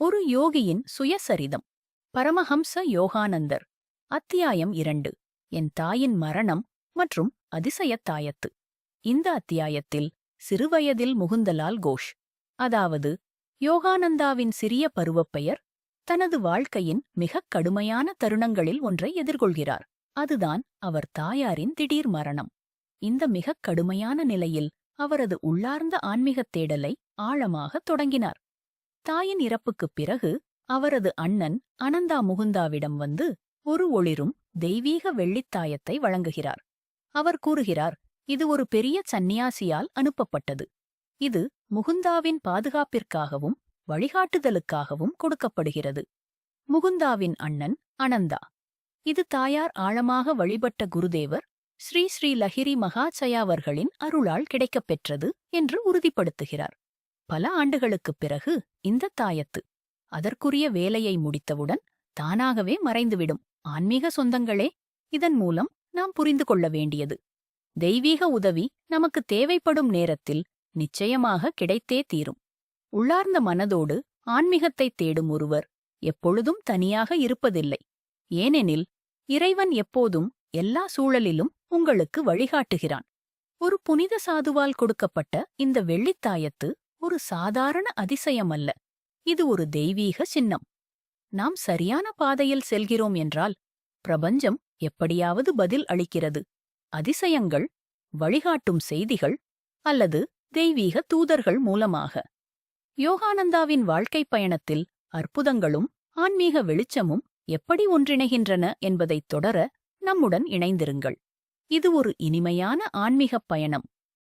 ஒரு யோகியின் சுயசரிதம். பரமஹம்ச யோகானந்தர். அத்தியாயம் 2. என் தாயின் மரணம் மற்றும் அதிசயத்தாயத்து. இந்த அத்தியாயத்தில் சிறுவயதில் முகுந்தலால் கோஷ், அதாவது யோகானந்தாவின் சிறிய பருவப்பெயர், தனது வாழ்க்கையின் மிகக் கடுமையான தருணங்களில் ஒன்றை எதிர்கொள்கிறார். அதுதான் அவர் தாயாரின் திடீர் மரணம். இந்த மிகக் கடுமையான நிலையில் அவரது உள்ளார்ந்த ஆன்மீகத் தேடலை ஆழமாகத் தொடங்கினார். தாயின் இறப்புக்குப் பிறகு அவரது அண்ணன் அனந்தா முகுந்தாவிடம் வந்து ஒரு ஒளிரும் தெய்வீக வெள்ளித்தாயத்தை வழங்குகிறார். அவர் கூறுகிறார், இது ஒரு பெரிய சந்நியாசியால் அனுப்பப்பட்டது. இது முகுந்தாவின் பாதுகாப்பிற்காகவும் வழிகாட்டுதலுக்காகவும் கொடுக்கப்படுகிறது. முகுந்தாவின் அண்ணன் அனந்தா, இது தாயார் ஆழமாக வழிபட்ட குருதேவர் ஸ்ரீ ஸ்ரீ லஹிரி மகாச்சயாவர்களின் அருளால் கிடைக்கப் பெற்றது என்று உறுதிப்படுத்துகிறார். பல ஆண்டுகளுக்குப் பிறகு இந்த தாயத்து அதற்குரிய வேலையை முடித்தவுடன் தானாகவே மறைந்துவிடும். ஆன்மீக சொந்தங்களே, இதன் மூலம் நாம் புரிந்து கொள்ள வேண்டியது, தெய்வீக உதவி நமக்கு தேவைப்படும் நேரத்தில் நிச்சயமாக கிடைத்தே தீரும். உள்ளார்ந்த மனதோடு ஆன்மீகத்தை தேடும் ஒருவர் எப்பொழுதும் தனியாக இருப்பதில்லை. ஏனெனில் இறைவன் எப்போதும் எல்லா சூழலிலும் உங்களுக்கு வழிகாட்டுகிறான். ஒரு புனித சாதுவால் கொடுக்கப்பட்ட இந்த வெள்ளித்தாயத்து ஒரு சாதாரண அதிசயமல்ல. இது ஒரு தெய்வீக சின்னம். நாம் சரியான பாதையில் செல்கிறோம் என்றால் பிரபஞ்சம் எப்படியாவது பதில் அளிக்கிறது. அதிசயங்கள், வழிகாட்டும் செய்திகள் அல்லது தெய்வீக தூதர்கள் மூலமாக. யோகானந்தாவின் வாழ்க்கைப் பயணத்தில் அற்புதங்களும் ஆன்மீக வெளிச்சமும் எப்படி ஒன்றிணைகின்றன என்பதைத் தொடர நம்முடன் இணைந்திருங்கள். இது ஒரு இனிமையான ஆன்மீகப் பயணம்.